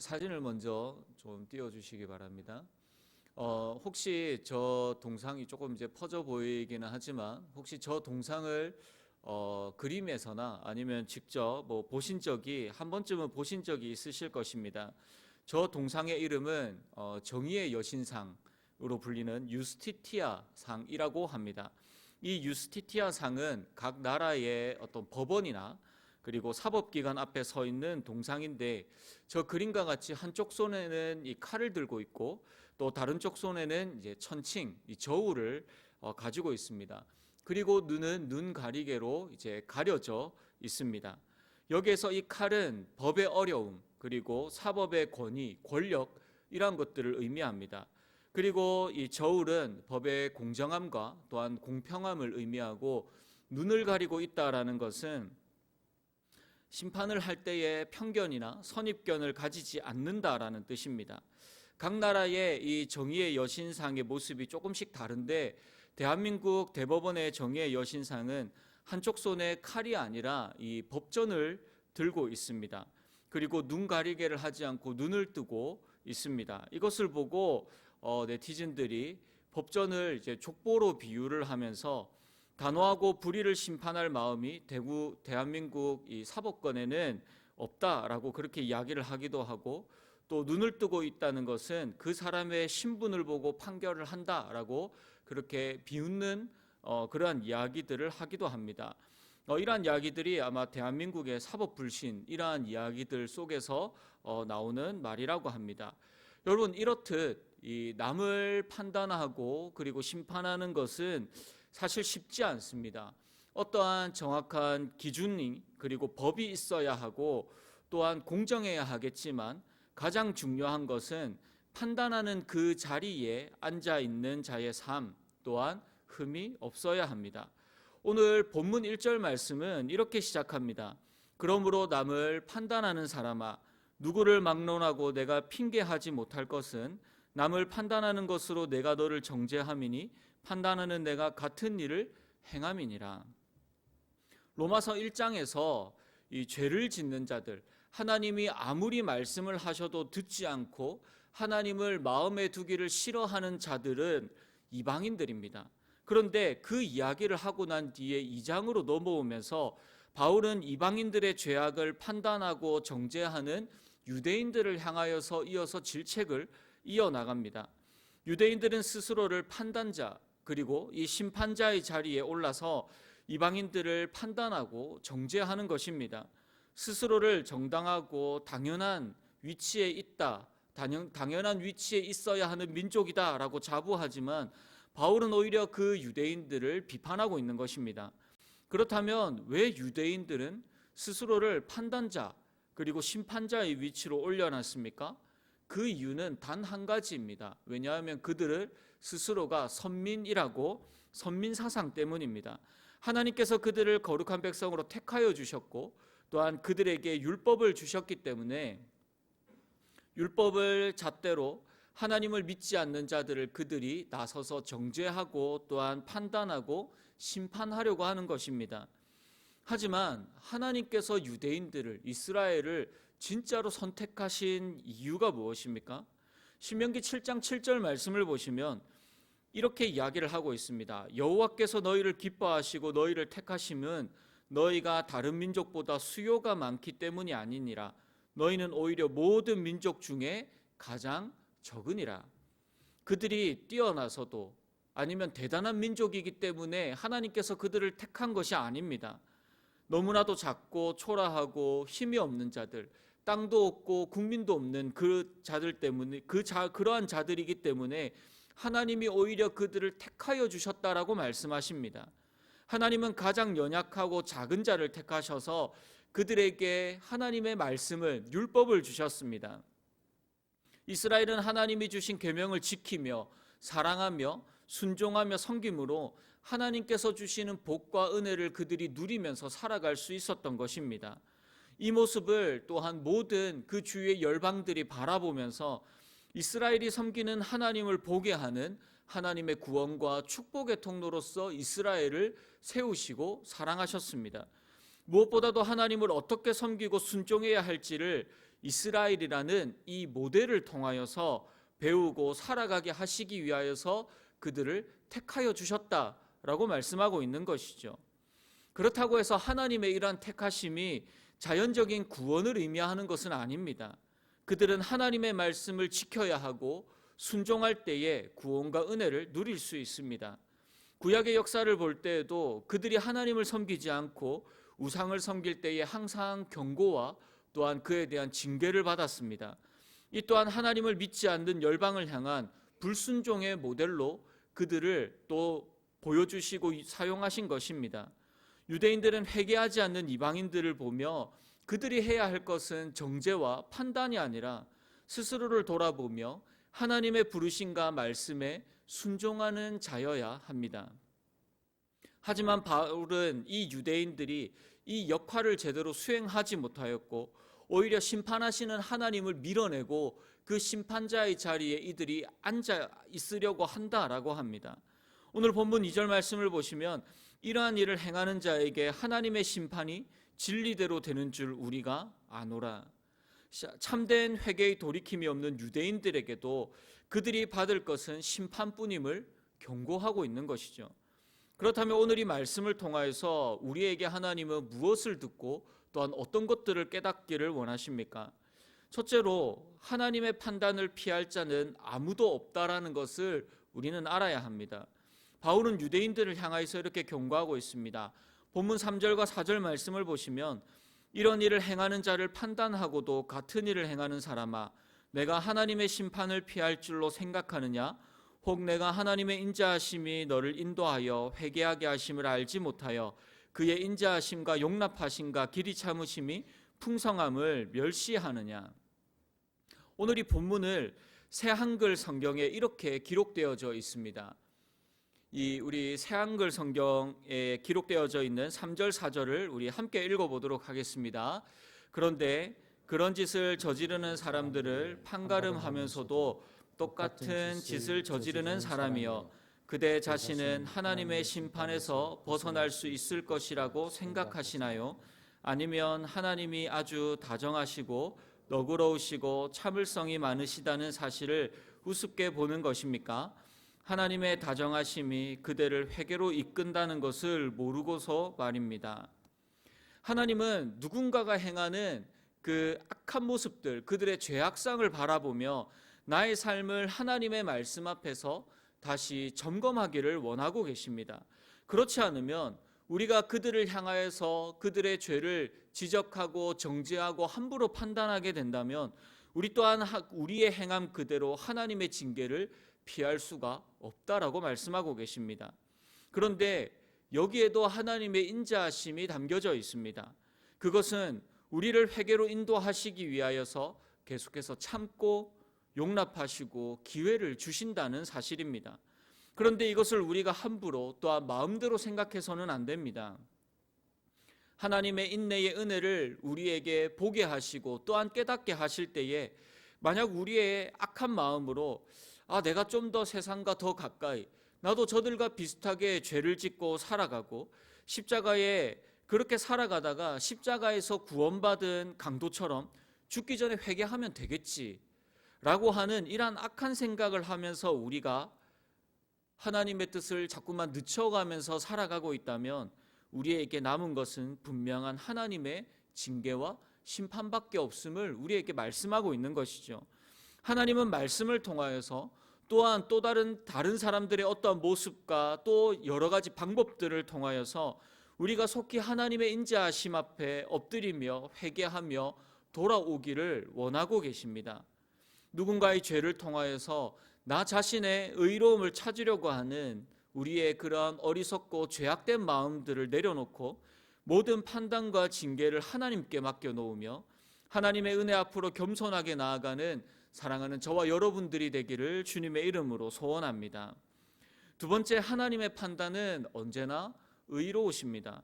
사진을 먼저 좀 띄워주시기 바랍니다. 혹시 저 동상이 조금 이제 퍼져 보이기는 하지만 혹시 저 동상을 그림에서나 아니면 직접 한 번쯤은 보신 적이 있으실 것입니다. 저 동상의 이름은 정의의 여신상으로 불리는 유스티티아 상이라고 합니다. 이 유스티티아 상은 각 나라의 어떤 법원이나 그리고 사법기관 앞에 서 있는 동상인데, 저 그림과 같이 한쪽 손에는 이 칼을 들고 있고 또 다른 쪽 손에는 이제 천칭, 이 저울을 가지고 있습니다. 그리고 눈은 눈 가리개로 이제 가려져 있습니다. 여기에서 이 칼은 법의 어려움, 그리고 사법의 권위, 권력, 이러한 것들을 의미합니다. 그리고 이 저울은 법의 공정함과 또한 공평함을 의미하고, 눈을 가리고 있다라는 것은 심판을 할 때에 편견이나 선입견을 가지지 않는다라는 뜻입니다. 각 나라의 이 정의의 여신상의 모습이 조금씩 다른데, 대한민국 대법원의 정의의 여신상은 한쪽 손에 칼이 아니라 이 법전을 들고 있습니다. 그리고 눈 가리개를 하지 않고 눈을 뜨고 있습니다. 이것을 보고 네티즌들이 법전을 이제 족보로 비유를 하면서 단호하고 불의를 심판할 마음이 대한민국 이 사법권에는 없다라고 그렇게 이야기를 하기도 하고, 또 눈을 뜨고 있다는 것은 그 사람의 신분을 보고 판결을 한다라고 그렇게 비웃는 그러한 이야기들을 하기도 합니다. 이러한 이야기들이 아마 대한민국의 사법 불신, 이러한 이야기들 속에서 나오는 말이라고 합니다. 여러분, 이렇듯 이 남을 판단하고 그리고 심판하는 것은 사실 쉽지 않습니다. 어떠한 정확한 기준이 그리고 법이 있어야 하고 또한 공정해야 하겠지만, 가장 중요한 것은 판단하는 그 자리에 앉아 있는 자의 삶 또한 흠이 없어야 합니다. 오늘 본문 1절 말씀은 이렇게 시작합니다. 그러므로 남을 판단하는 사람아, 누구를 막론하고 내가 핑계하지 못할 것은 남을 판단하는 것으로 내가 너를 정죄함이니 판단하는 내가 같은 일을 행함이니라. 로마서 1장에서 이 죄를 짓는 자들, 하나님이 아무리 말씀을 하셔도 듣지 않고 하나님을 마음에 두기를 싫어하는 자들은 이방인들입니다. 그런데 그 이야기를 하고 난 뒤에 2장으로 넘어오면서 바울은 이방인들의 죄악을 판단하고 정죄하는 유대인들을 향하여서 이어서 질책을 이어나갑니다. 유대인들은 스스로를 판단자 그리고 이 심판자의 자리에 올라서 이방인들을 판단하고 정죄하는 것입니다. 스스로를 정당하고 당연한 위치에 있다, 당연한 위치에 있어야 하는 민족이다라고 자부하지만, 바울은 오히려 그 유대인들을 비판하고 있는 것입니다. 그렇다면 왜 유대인들은 스스로를 판단자 그리고 심판자의 위치로 올려놨습니까? 그 이유는 단 한 가지입니다. 왜냐하면 그들을 스스로가 선민이라고, 선민 사상 때문입니다. 하나님께서 그들을 거룩한 백성으로 택하여 주셨고 또한 그들에게 율법을 주셨기 때문에 율법을 잣대로 하나님을 믿지 않는 자들을 그들이 나서서 정죄하고 또한 판단하고 심판하려고 하는 것입니다. 하지만 하나님께서 유대인들을, 이스라엘을 진짜로 선택하신 이유가 무엇입니까? 신명기 7장 7절 말씀을 보시면 이렇게 이야기를 하고 있습니다. 여호와께서 너희를 기뻐하시고 너희를 택하심은 너희가 다른 민족보다 수요가 많기 때문이 아니니라. 너희는 오히려 모든 민족 중에 가장 적으니라. 그들이 뛰어나서도 아니면 대단한 민족이기 때문에 하나님께서 그들을 택한 것이 아닙니다. 너무나도 작고 초라하고 힘이 없는 자들, 땅도 없고 국민도 없는 그 자들 때문에, 그러한 자들이기 때문에 하나님이 오히려 그들을 택하여 주셨다라고 말씀하십니다. 하나님은 가장 연약하고 작은 자를 택하셔서 그들에게 하나님의 말씀을, 율법을 주셨습니다. 이스라엘은 하나님이 주신 계명을 지키며 사랑하며 순종하며 섬김으로 하나님께서 주시는 복과 은혜를 그들이 누리면서 살아갈 수 있었던 것입니다. 이 모습을 또한 모든 그 주위의 열방들이 바라보면서 이스라엘이 섬기는 하나님을 보게 하는 하나님의 구원과 축복의 통로로서 이스라엘을 세우시고 사랑하셨습니다. 무엇보다도 하나님을 어떻게 섬기고 순종해야 할지를 이스라엘이라는 이 모델을 통하여서 배우고 살아가게 하시기 위하여서 그들을 택하여 주셨다라고 말씀하고 있는 것이죠. 그렇다고 해서 하나님의 이러한 택하심이 자연적인 구원을 의미하는 것은 아닙니다. 그들은 하나님의 말씀을 지켜야 하고 순종할 때에 구원과 은혜를 누릴 수 있습니다. 구약의 역사를 볼 때에도 그들이 하나님을 섬기지 않고 우상을 섬길 때에 항상 경고와 또한 그에 대한 징계를 받았습니다. 이 또한 하나님을 믿지 않는 열방을 향한 불순종의 모델로 그들을 또 보여주시고 사용하신 것입니다. 유대인들은 회개하지 않는 이방인들을 보며 그들이 해야 할 것은 정죄와 판단이 아니라 스스로를 돌아보며 하나님의 부르심과 말씀에 순종하는 자여야 합니다. 하지만 바울은 이 유대인들이 이 역할을 제대로 수행하지 못하였고 오히려 심판하시는 하나님을 밀어내고 그 심판자의 자리에 이들이 앉아 있으려고 한다라고 합니다. 오늘 본문 2절 말씀을 보시면 이러한 일을 행하는 자에게 하나님의 심판이 진리대로 되는 줄 우리가 아노라. 참된 회개의 돌이킴이 없는 유대인들에게도 그들이 받을 것은 심판뿐임을 경고하고 있는 것이죠. 그렇다면 오늘 이 말씀을 통하여서 우리에게 하나님은 무엇을 듣고 또한 어떤 것들을 깨닫기를 원하십니까? 첫째로 하나님의 판단을 피할 자는 아무도 없다라는 것을 우리는 알아야 합니다. 바울은 유대인들을 향하여서 이렇게 경고하고 있습니다. 본문 3절과 4절 말씀을 보시면 이런 일을 행하는 자를 판단하고도 같은 일을 행하는 사람아 내가 하나님의 심판을 피할 줄로 생각하느냐? 혹 내가 하나님의 인자하심이 너를 인도하여 회개하게 하심을 알지 못하여 그의 인자하심과 용납하심과 길이 참으심이 풍성함을 멸시하느냐? 오늘 이 본문을 새 한글 성경에 이렇게 기록되어져 있습니다. 우리 새 한글 성경에 기록되어져 있는 3절 4절을 우리 함께 읽어보도록 하겠습니다. 그런데 그런 짓을 저지르는 사람들을 판가름하면서도 똑같은 짓을 저지르는 사람이여 그대 자신은 하나님의 심판에서 벗어날 수 있을 것이라고 생각하시나요? 아니면 하나님이 아주 다정하시고 너그러우시고 참을성이 많으시다는 사실을 우습게 보는 것입니까? 하나님의 다정하심이 그대를 회개로 이끈다는 것을 모르고서 말입니다. 하나님은 누군가가 행하는 그 악한 모습들, 그들의 죄악상을 바라보며 나의 삶을 하나님의 말씀 앞에서 다시 점검하기를 원하고 계십니다. 그렇지 않으면 우리가 그들을 향하여서 그들의 죄를 지적하고 정죄하고 함부로 판단하게 된다면 우리 또한 우리의 행함 그대로 하나님의 징계를 피할 수가 없다라고 말씀하고 계십니다. 그런데 여기에도 하나님의 인자하심이 담겨져 있습니다. 그것은 우리를 회개로 인도하시기 위하여서 계속해서 참고 용납하시고 기회를 주신다는 사실입니다. 그런데 이것을 우리가 함부로 또한 마음대로 생각해서는 안 됩니다. 하나님의 인내의 은혜를 우리에게 보게 하시고 또한 깨닫게 하실 때에 만약 우리의 악한 마음으로 내가 좀 더 세상과 더 가까이 나도 저들과 비슷하게 죄를 짓고 살아가고 십자가에 그렇게 살아가다가 십자가에서 구원받은 강도처럼 죽기 전에 회개하면 되겠지 라고 하는 이러한 악한 생각을 하면서 우리가 하나님의 뜻을 자꾸만 늦춰가면서 살아가고 있다면 우리에게 남은 것은 분명한 하나님의 징계와 심판밖에 없음을 우리에게 말씀하고 있는 것이죠. 하나님은 말씀을 통하여서 또한 또 다른 사람들의 어떠한 모습과 또 여러 가지 방법들을 통하여서 우리가 속히 하나님의 인자하심 앞에 엎드리며 회개하며 돌아오기를 원하고 계십니다. 누군가의 죄를 통하여서 나 자신의 의로움을 찾으려고 하는 우리의 그러한 어리석고 죄악된 마음들을 내려놓고 모든 판단과 징계를 하나님께 맡겨놓으며 하나님의 은혜 앞으로 겸손하게 나아가는 사랑하는 저와 여러분들이 되기를 주님의 이름으로 소원합니다. 두 번째, 하나님의 판단은 언제나 의로우십니다.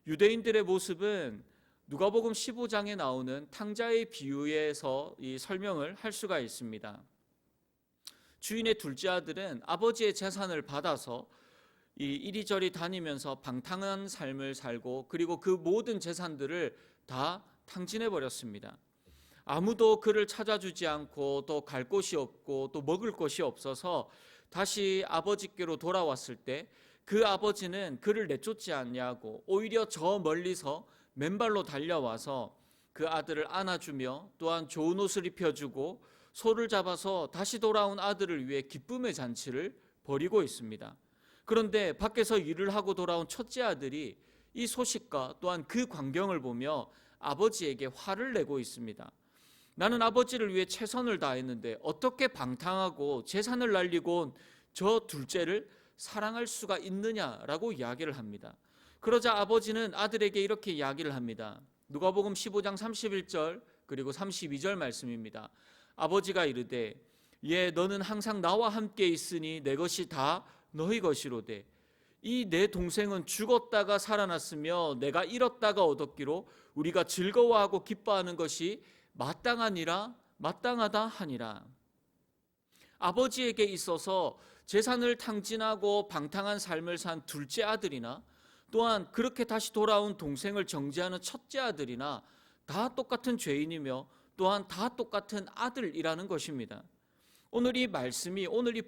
유대인들의 모습은 누가복음 15장에 나오는 탕자의 비유에서 이 설명을 할 수가 있습니다. 주인의 둘째 아들은 아버지의 재산을 받아서 이리저리 다니면서 방탕한 삶을 살고 그리고 그 모든 재산들을 다 탕진해 버렸습니다. 아무도 그를 찾아주지 않고 또 갈 곳이 없고 또 먹을 것이 없어서 다시 아버지께로 돌아왔을 때 그 아버지는 그를 내쫓지 않냐고 오히려 저 멀리서 맨발로 달려와서 그 아들을 안아주며 또한 좋은 옷을 입혀주고 소를 잡아서 다시 돌아온 아들을 위해 기쁨의 잔치를 벌이고 있습니다. 그런데 밖에서 일을 하고 돌아온 첫째 아들이 이 소식과 또한 그 광경을 보며 아버지에게 화를 내고 있습니다. 나는 아버지를 위해 최선을 다했는데 어떻게 방탕하고 재산을 날리고 온 저 둘째를 사랑할 수가 있느냐라고 이야기를 합니다. 그러자 아버지는 아들에게 이렇게 이야기를 합니다. 누가복음 15장 31절 그리고 32절 말씀입니다. 아버지가 이르되 예 너는 항상 나와 함께 있으니 내 것이 다 너희 것이로되 이 내 동생은 죽었다가 살아났으며 내가 잃었다가 얻었기로 우리가 즐거워하고 기뻐하는 것이 마땅하니라 마땅하다 하니라. 아버지에게 있어서 재산을 탕진하고 방탕한 삶을 산 둘째 아들이나 또한 그렇게 다시 돌아온 동생을 정죄하는 첫째 아들이나 다 똑같은 죄인이며 또한 다 똑같은 아들이라는 것입니다. 오늘 이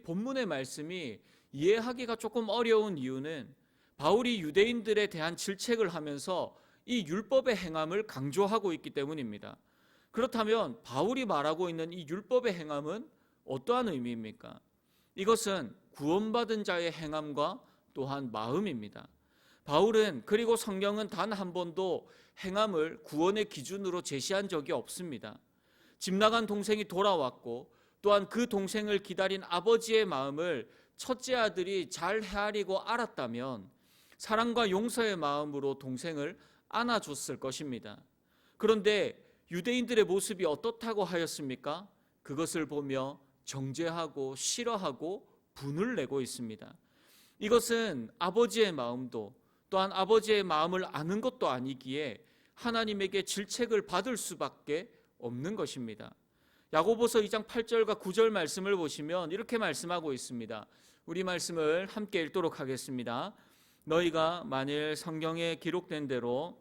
본문의 말씀이 이해하기가 조금 어려운 이유는 바울이 유대인들에 대한 질책을 하면서 이 율법의 행함을 강조하고 있기 때문입니다. 그렇다면 바울이 말하고 있는 이 율법의 행함은 어떠한 의미입니까? 이것은 구원받은 자의 행함과 또한 마음입니다. 바울은 그리고 성경은 단 한 번도 행함을 구원의 기준으로 제시한 적이 없습니다. 집 나간 동생이 돌아왔고 또한 그 동생을 기다린 아버지의 마음을 첫째 아들이 잘 헤아리고 알았다면 사랑과 용서의 마음으로 동생을 안아줬을 것입니다. 그런데 유대인들의 모습이 어떻다고 하였습니까? 그것을 보며 정죄하고 싫어하고 분을 내고 있습니다. 이것은 아버지의 마음도 또한 아버지의 마음을 아는 것도 아니기에 하나님에게 질책을 받을 수밖에 없는 것입니다. 야고보서 2장 8절과 9절 말씀을 보시면 이렇게 말씀하고 있습니다. 우리 말씀을 함께 읽도록 하겠습니다. 너희가 만일 성경에 기록된 대로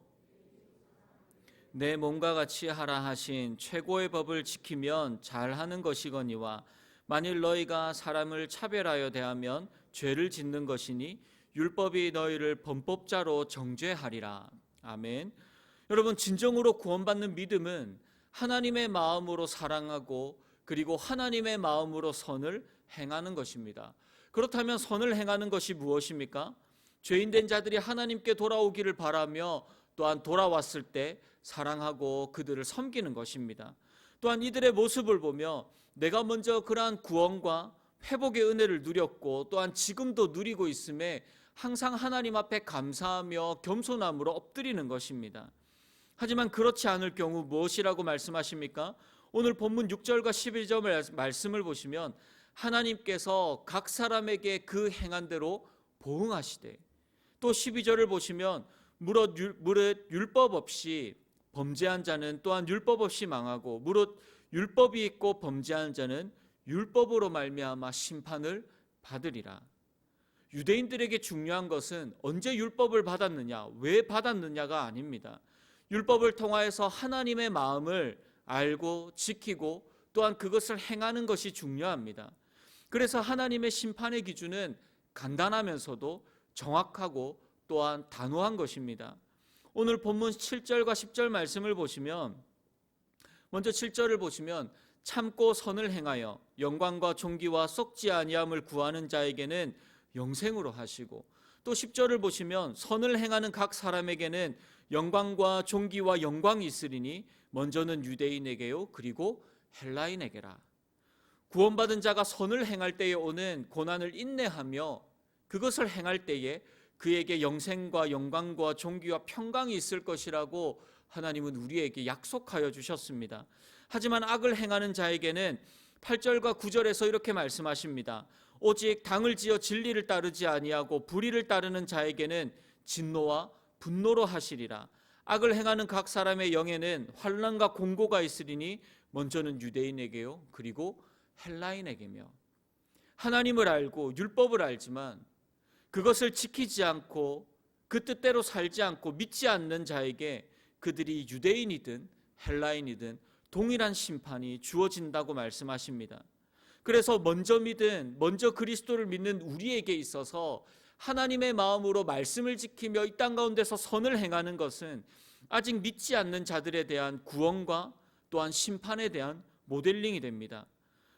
내 몸과 같이 하라 하신 최고의 법을 지키면 잘하는 것이거니와 만일 너희가 사람을 차별하여 대하면 죄를 짓는 것이니 율법이 너희를 범법자로 정죄하리라. 아멘. 여러분, 진정으로 구원받는 믿음은 하나님의 마음으로 사랑하고 그리고 하나님의 마음으로 선을 행하는 것입니다. 그렇다면 선을 행하는 것이 무엇입니까? 죄인된 자들이 하나님께 돌아오기를 바라며 또한 돌아왔을 때 사랑하고 그들을 섬기는 것입니다. 또한 이들의 모습을 보며 내가 먼저 그러한 구원과 회복의 은혜를 누렸고 또한 지금도 누리고 있음에 항상 하나님 앞에 감사하며 겸손함으로 엎드리는 것입니다. 하지만 그렇지 않을 경우 무엇이라고 말씀하십니까? 오늘 본문 6절과 11절 말씀을 보시면 하나님께서 각 사람에게 그 행한 대로 보응하시되 또 12절을 보시면 무릇 율법 없이 범죄한 자는 또한 율법 없이 망하고 무릇 율법이 있고 범죄한 자는 율법으로 말미암아 심판을 받으리라. 유대인들에게 중요한 것은 언제 율법을 받았느냐, 왜 받았느냐가 아닙니다. 율법을 통하여서 하나님의 마음을 알고 지키고 또한 그것을 행하는 것이 중요합니다. 그래서 하나님의 심판의 기준은 간단하면서도 정확하고 또한 단호한 것입니다. 오늘 본문 7절과 10절 말씀을 보시면 먼저 7절을 보시면 참고 선을 행하여 영광과 존귀와 썩지 아니함을 구하는 자에게는 영생으로 하시고 또 10절을 보시면 선을 행하는 각 사람에게는 영광과 존귀와 영광이 있으리니 먼저는 유대인에게요 그리고 헬라인에게라. 구원받은 자가 선을 행할 때에 오는 고난을 인내하며 그것을 행할 때에 그에게 영생과 영광과 존귀와 평강이 있을 것이라고 하나님은 우리에게 약속하여 주셨습니다. 하지만 악을 행하는 자에게는 8절과 9절에서 이렇게 말씀하십니다. 오직 당을 지어 진리를 따르지 아니하고 불의를 따르는 자에게는 진노와 분노로 하시리라. 악을 행하는 각 사람의 영에는 환난과 공고가 있으리니 먼저는 유대인에게요 그리고 헬라인에게며. 하나님을 알고 율법을 알지만 그것을 지키지 않고 그 뜻대로 살지 않고 믿지 않는 자에게 그들이 유대인이든 헬라인이든 동일한 심판이 주어진다고 말씀하십니다. 그래서 먼저 그리스도를 믿는 우리에게 있어서 하나님의 마음으로 말씀을 지키며 이 땅 가운데서 선을 행하는 것은 아직 믿지 않는 자들에 대한 구원과 또한 심판에 대한 모델링이 됩니다.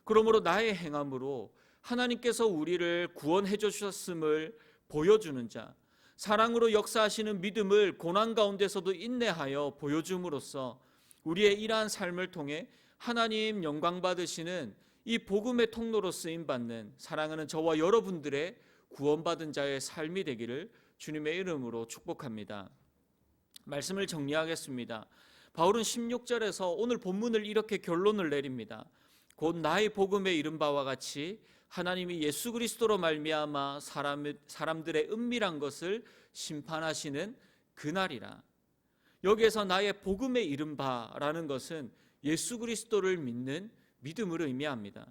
그러므로 나의 행함으로 하나님께서 우리를 구원해 주셨음을 보여주는 자, 사랑으로 역사하시는 믿음을 고난 가운데서도 인내하여 보여줌으로써 우리의 이러한 삶을 통해 하나님 영광 받으시는 이 복음의 통로로 쓰임받는 사랑하는 저와 여러분들의 구원받은 자의 삶이 되기를 주님의 이름으로 축복합니다. 말씀을 정리하겠습니다. 바울은 16절에서 오늘 본문을 이렇게 결론을 내립니다. 곧 나의 복음에 이른 바와 같이 하나님이 예수 그리스도로 말미암아 사람들의 은밀한 것을 심판하시는 그날이라. 여기에서 나의 복음에 이른 바라는 것은 예수 그리스도를 믿는 믿음을 의미합니다.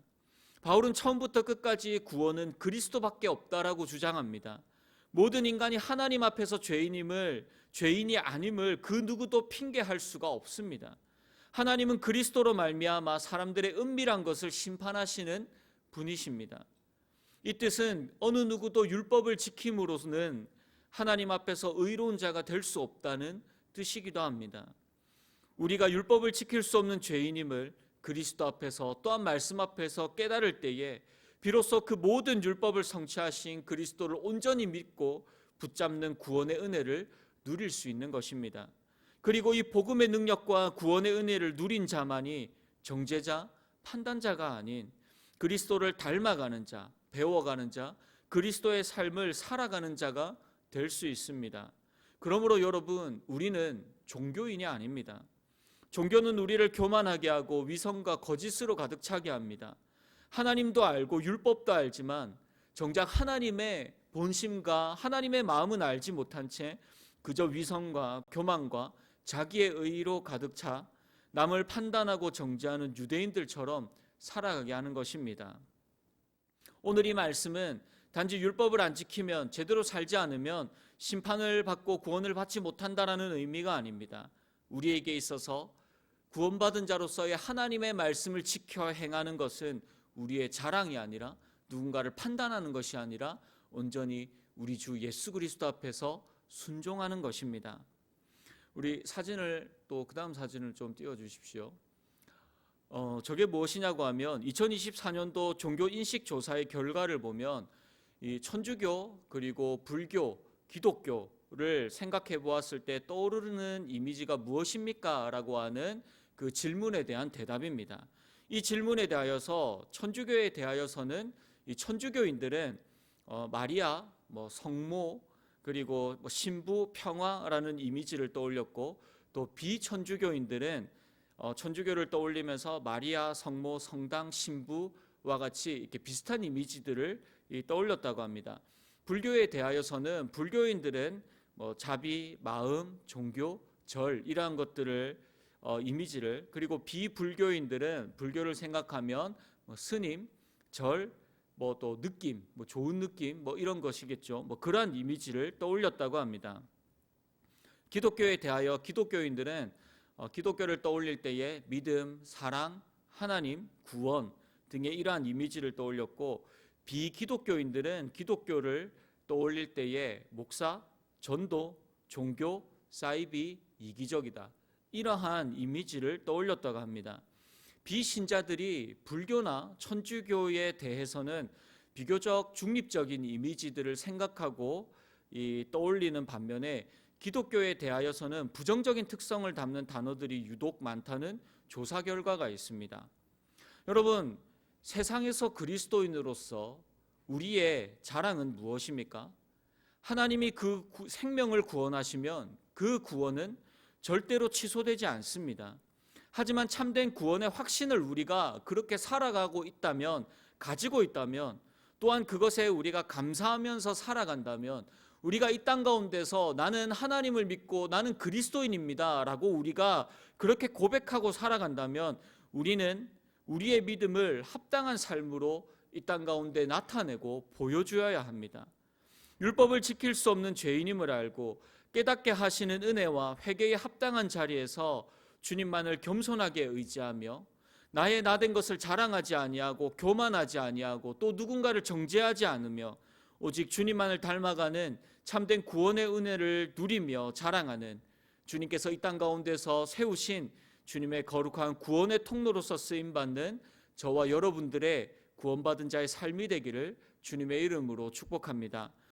바울은 처음부터 끝까지 구원은 그리스도밖에 없다라고 주장합니다. 모든 인간이 하나님 앞에서 죄인이 아님을 그 누구도 핑계할 수가 없습니다. 하나님은 그리스도로 말미암아 사람들의 은밀한 것을 심판하시는 분이십니다. 이 뜻은 어느 누구도 율법을 지킴으로는 하나님 앞에서 의로운 자가 될 수 없다는 뜻이기도 합니다. 우리가 율법을 지킬 수 없는 죄인임을 그리스도 앞에서 또한 말씀 앞에서 깨달을 때에 비로소 그 모든 율법을 성취하신 그리스도를 온전히 믿고 붙잡는 구원의 은혜를 누릴 수 있는 것입니다. 그리고 이 복음의 능력과 구원의 은혜를 누린 자만이 정죄자, 판단자가 아닌 그리스도를 닮아가는 자, 배워가는 자, 그리스도의 삶을 살아가는 자가 될 수 있습니다. 그러므로 여러분, 우리는 종교인이 아닙니다. 종교는 우리를 교만하게 하고 위선과 거짓으로 가득 차게 합니다. 하나님도 알고 율법도 알지만 정작 하나님의 본심과 하나님의 마음은 알지 못한 채 그저 위선과 교만과 자기의 의로 가득 차 남을 판단하고 정죄하는 유대인들처럼 살아가게 하는 것입니다. 오늘 이 말씀은 단지 율법을 안 지키면, 제대로 살지 않으면 심판을 받고 구원을 받지 못한다라는 의미가 아닙니다. 우리에게 있어서 구원받은 자로서의 하나님의 말씀을 지켜 행하는 것은 우리의 자랑이 아니라, 누군가를 판단하는 것이 아니라 온전히 우리 주 예수 그리스도 앞에서 순종하는 것입니다. 우리 사진을 또 그 다음 사진을 좀 띄워주십시오. 저게 무엇이냐고 하면 2024년도 종교 인식 조사의 결과를 보면 이 천주교 그리고 불교, 기독교를 생각해 보았을 때 떠오르는 이미지가 무엇입니까? 라고 하는 그 질문에 대한 대답입니다. 이 질문에 대하여서 천주교에 대하여서는 이 천주교인들은 마리아, 성모, 그리고 신부, 평화라는 이미지를 떠올렸고, 또 비천주교인들은 천주교를 떠올리면서 마리아, 성모, 성당, 신부와 같이 이렇게 비슷한 이미지들을 떠올렸다고 합니다. 불교에 대하여서는 불교인들은 자비, 마음, 종교, 절 이러한 것들을 이미지를, 그리고 비불교인들은 불교를 생각하면 스님, 절, 또 느낌, 좋은 느낌, 이런 것이겠죠. 그러한 이미지를 떠올렸다고 합니다. 기독교에 대하여 기독교인들은 기독교를 떠올릴 때에 믿음, 사랑, 하나님, 구원 등의 이러한 이미지를 떠올렸고, 비기독교인들은 기독교를 떠올릴 때에 목사, 전도, 종교, 사이비, 이기적이다, 이러한 이미지를 떠올렸다고 합니다. 비신자들이 불교나 천주교에 대해서는 비교적 중립적인 이미지들을 생각하고 떠올리는 반면에, 기독교에 대하여서는 부정적인 특성을 담는 단어들이 유독 많다는 조사 결과가 있습니다. 여러분, 세상에서 그리스도인으로서 우리의 자랑은 무엇입니까? 하나님이 그 생명을 구원하시면 그 구원은 절대로 취소되지 않습니다. 하지만 참된 구원의 확신을 우리가 그렇게 살아가고 있다면, 가지고 있다면, 또한 그것에 우리가 감사하면서 살아간다면, 우리가 이 땅 가운데서 나는 하나님을 믿고 나는 그리스도인입니다 라고 우리가 그렇게 고백하고 살아간다면, 우리는 우리의 믿음을 합당한 삶으로 이 땅 가운데 나타내고 보여주어야 합니다. 율법을 지킬 수 없는 죄인임을 알고 깨닫게 하시는 은혜와 회개에 합당한 자리에서 주님만을 겸손하게 의지하며 나의 나된 것을 자랑하지 아니하고 교만하지 아니하고 또 누군가를 정죄하지 않으며 오직 주님만을 닮아가는 참된 구원의 은혜를 누리며 자랑하는, 주님께서 이 땅 가운데서 세우신 주님의 거룩한 구원의 통로로서 쓰임받는 저와 여러분들의 구원받은 자의 삶이 되기를 주님의 이름으로 축복합니다.